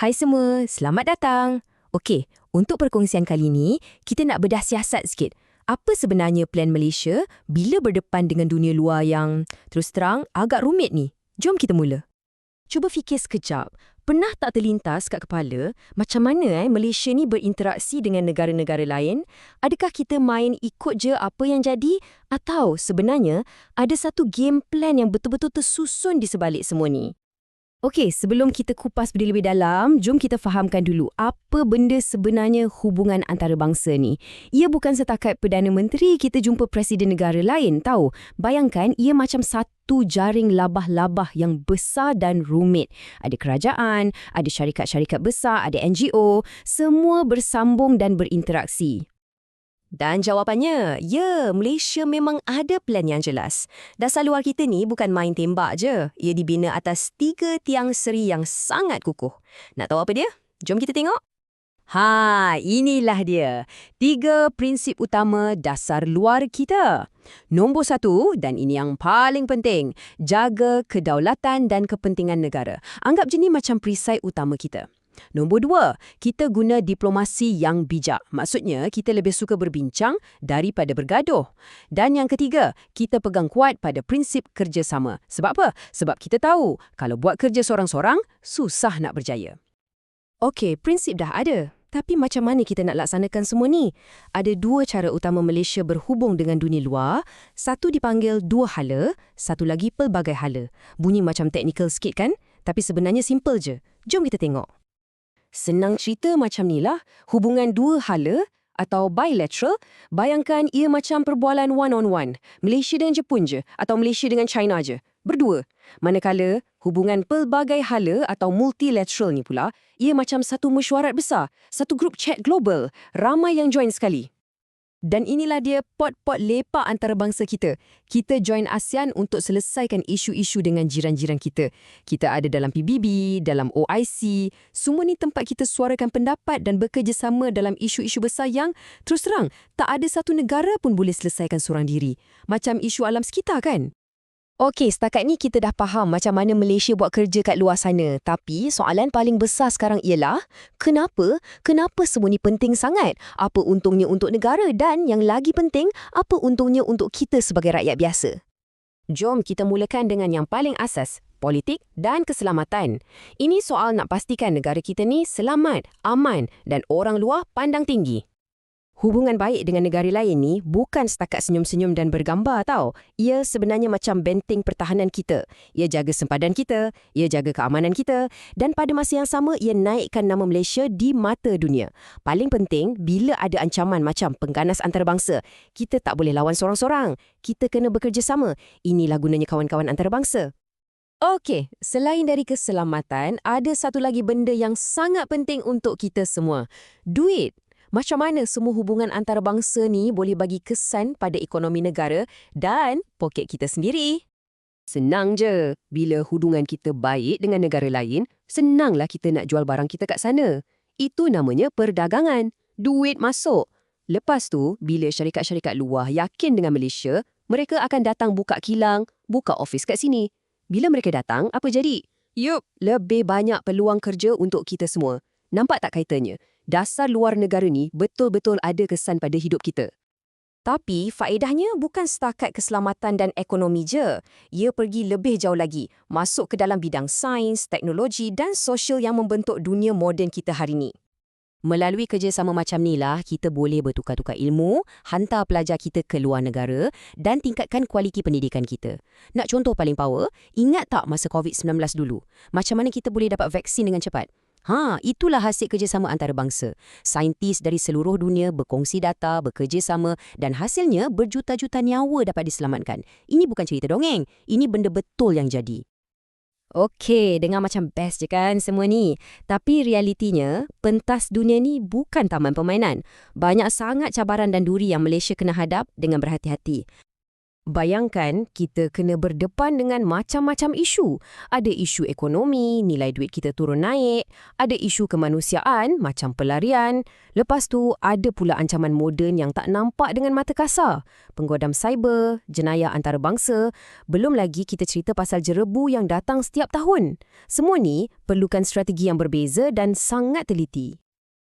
Hai semua, selamat datang. Okey, untuk perkongsian kali ini, kita nak bedah siasat sikit. Apa sebenarnya plan Malaysia bila berdepan dengan dunia luar yang, terus terang, agak rumit ni? Jom kita mula. Cuba fikir sekejap. Pernah tak terlintas kat kepala macam mana Malaysia ni berinteraksi dengan negara-negara lain? Adakah kita main ikut je apa yang jadi? Atau sebenarnya ada satu game plan yang betul-betul tersusun di sebalik semua ni? Okey, sebelum kita kupas lebih dalam, jom kita fahamkan dulu apa benda sebenarnya hubungan antarabangsa ni. Ia bukan setakat Perdana Menteri kita jumpa presiden negara lain, tahu. Bayangkan ia macam satu jaring labah-labah yang besar dan rumit. Ada kerajaan, ada syarikat-syarikat besar, ada NGO, semua bersambung dan berinteraksi. Dan jawapannya, ya, Malaysia memang ada plan yang jelas. Dasar luar kita ni bukan main tembak je. Ia dibina atas 3 tiang seri yang sangat kukuh. Nak tahu apa dia? Jom kita tengok. Inilah dia. 3 prinsip utama dasar luar kita. Nombor 1, dan ini yang paling penting, jaga kedaulatan dan kepentingan negara. Anggap je ni macam perisai utama kita. Nombor 2, kita guna diplomasi yang bijak. Maksudnya, kita lebih suka berbincang daripada bergaduh. Dan yang ketiga, kita pegang kuat pada prinsip kerjasama. Sebab apa? Sebab kita tahu, kalau buat kerja sorang-sorang, susah nak berjaya. Okey, prinsip dah ada. Tapi macam mana kita nak laksanakan semua ni? Ada 2 cara utama Malaysia berhubung dengan dunia luar. Satu dipanggil dua hala, satu lagi pelbagai hala. Bunyi macam teknikal sikit kan? Tapi sebenarnya simple je. Jom kita tengok. Senang cerita macam ni lah, hubungan 2 hala atau bilateral, bayangkan ia macam perbualan one-on-one, Malaysia dan Jepun je atau Malaysia dengan China je, berdua. Manakala, hubungan pelbagai hala atau multilateral ni pula, ia macam satu mesyuarat besar, satu grup chat global, ramai yang join sekali. Dan inilah dia pot-pot lepak antarabangsa kita. Kita join ASEAN untuk selesaikan isu-isu dengan jiran-jiran kita. Kita ada dalam PBB, dalam OIC. Semua ni tempat kita suarakan pendapat dan bekerjasama dalam isu-isu besar yang, terus terang, tak ada satu negara pun boleh selesaikan seorang diri. Macam isu alam sekitar kan? Okey, setakat ni kita dah faham macam mana Malaysia buat kerja kat luar sana. Tapi soalan paling besar sekarang ialah, kenapa? Kenapa semua ni penting sangat? Apa untungnya untuk negara? Dan yang lagi penting, apa untungnya untuk kita sebagai rakyat biasa? Jom kita mulakan dengan yang paling asas, politik dan keselamatan. Ini soal nak pastikan negara kita ni selamat, aman dan orang luar pandang tinggi. Hubungan baik dengan negara lain ni bukan setakat senyum-senyum dan bergambar tau. Ia sebenarnya macam benteng pertahanan kita. Ia jaga sempadan kita, ia jaga keamanan kita dan pada masa yang sama ia naikkan nama Malaysia di mata dunia. Paling penting, bila ada ancaman macam pengganas antarabangsa, kita tak boleh lawan sorang-sorang. Kita kena bekerjasama. Inilah gunanya kawan-kawan antarabangsa. Okey, selain dari keselamatan, ada satu lagi benda yang sangat penting untuk kita semua. Duit. Macam mana semua hubungan antarabangsa ni boleh bagi kesan pada ekonomi negara dan poket kita sendiri? Senang je. Bila hubungan kita baik dengan negara lain, senanglah kita nak jual barang kita kat sana. Itu namanya perdagangan. Duit masuk. Lepas tu, bila syarikat-syarikat luar yakin dengan Malaysia, mereka akan datang buka kilang, buka ofis kat sini. Bila mereka datang, apa jadi? Yup, lebih banyak peluang kerja untuk kita semua. Nampak tak kaitannya? Dasar luar negara ni betul-betul ada kesan pada hidup kita. Tapi faedahnya bukan setakat keselamatan dan ekonomi je. Ia pergi lebih jauh lagi, masuk ke dalam bidang sains, teknologi dan sosial yang membentuk dunia moden kita hari ni. Melalui kerjasama macam ni lah, kita boleh bertukar-tukar ilmu, hantar pelajar kita ke luar negara dan tingkatkan kualiti pendidikan kita. Nak contoh paling power, ingat tak masa COVID-19 dulu? Macam mana kita boleh dapat vaksin dengan cepat? Itulah hasil kerjasama antarabangsa. Saintis dari seluruh dunia berkongsi data, bekerjasama dan hasilnya berjuta-juta nyawa dapat diselamatkan. Ini bukan cerita dongeng. Ini benda betul yang jadi. Okey, dengar macam best je kan semua ni. Tapi realitinya, pentas dunia ni bukan taman permainan. Banyak sangat cabaran dan duri yang Malaysia kena hadap dengan berhati-hati. Bayangkan kita kena berdepan dengan macam-macam isu. Ada isu ekonomi, nilai duit kita turun naik. Ada isu kemanusiaan, macam pelarian. Lepas tu, ada pula ancaman moden yang tak nampak dengan mata kasar. Penggodam cyber, jenayah antarabangsa. Belum lagi kita cerita pasal jerebu yang datang setiap tahun. Semua ni perlukan strategi yang berbeza dan sangat teliti.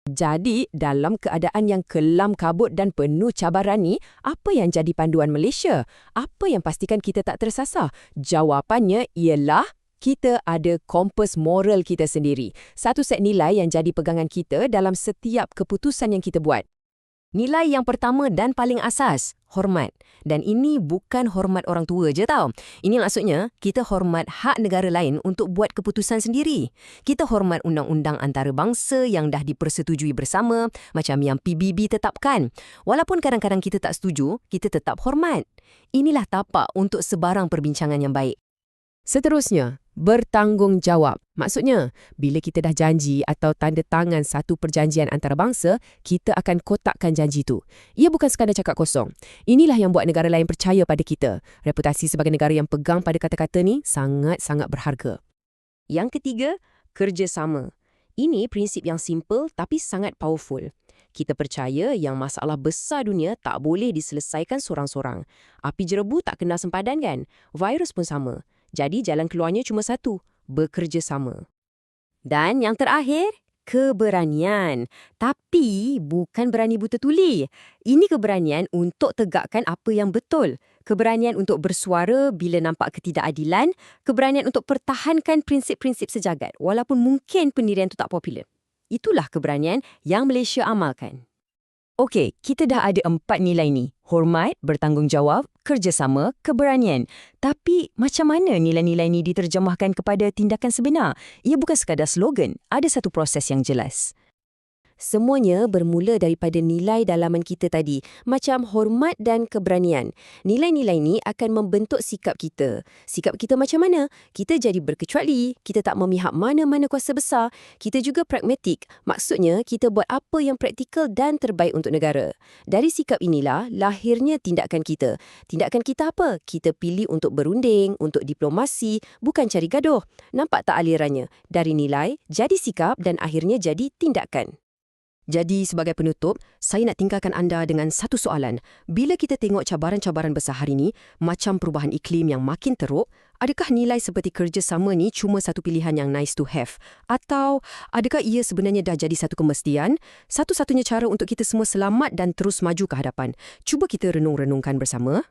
Jadi, dalam keadaan yang kelam kabut dan penuh cabaran ni, apa yang jadi panduan Malaysia? Apa yang pastikan kita tak tersasar? Jawapannya ialah kita ada kompas moral kita sendiri. Satu set nilai yang jadi pegangan kita dalam setiap keputusan yang kita buat. Nilai yang pertama dan paling asas, hormat. Dan ini bukan hormat orang tua je tau. Ini maksudnya, kita hormat hak negara lain untuk buat keputusan sendiri. Kita hormat undang-undang antarabangsa yang dah dipersetujui bersama, macam yang PBB tetapkan. Walaupun kadang-kadang kita tak setuju, kita tetap hormat. Inilah tapak untuk sebarang perbincangan yang baik. Seterusnya, bertanggungjawab. Maksudnya, bila kita dah janji atau tanda tangan satu perjanjian antarabangsa, kita akan kotakkan janji tu. Ia bukan sekadar cakap kosong. Inilah yang buat negara lain percaya pada kita. Reputasi sebagai negara yang pegang pada kata-kata ni sangat-sangat berharga. Yang ketiga, kerjasama. Ini prinsip yang simple tapi sangat powerful. Kita percaya yang masalah besar dunia tak boleh diselesaikan sorang-sorang. Api jerebu tak kenal sempadan kan? Virus pun sama. Jadi jalan keluarnya cuma satu, bekerjasama. Dan yang terakhir, keberanian. Tapi bukan berani buta tuli. Ini keberanian untuk tegakkan apa yang betul. Keberanian untuk bersuara bila nampak ketidakadilan. Keberanian untuk pertahankan prinsip-prinsip sejagat walaupun mungkin pendirian itu tak popular. Itulah keberanian yang Malaysia amalkan. Okey, kita dah ada 4 nilai ni. Hormat, bertanggungjawab, kerjasama, keberanian. Tapi macam mana nilai-nilai ni diterjemahkan kepada tindakan sebenar? Ia bukan sekadar slogan, ada satu proses yang jelas. Semuanya bermula daripada nilai dalaman kita tadi, macam hormat dan keberanian. Nilai-nilai ni akan membentuk sikap kita. Sikap kita macam mana? Kita jadi berkecuali, kita tak memihak mana-mana kuasa besar. Kita juga pragmatik, maksudnya kita buat apa yang praktikal dan terbaik untuk negara. Dari sikap inilah lahirnya tindakan kita. Tindakan kita apa? Kita pilih untuk berunding, untuk diplomasi, bukan cari gaduh. Nampak tak alirannya? Dari nilai, jadi sikap dan akhirnya jadi tindakan. Jadi, sebagai penutup, saya nak tinggalkan anda dengan satu soalan. Bila kita tengok cabaran-cabaran besar hari ini, macam perubahan iklim yang makin teruk, adakah nilai seperti kerjasama ni cuma satu pilihan yang nice to have? Atau adakah ia sebenarnya dah jadi satu kemestian? Satu-satunya cara untuk kita semua selamat dan terus maju ke hadapan. Cuba kita renung-renungkan bersama.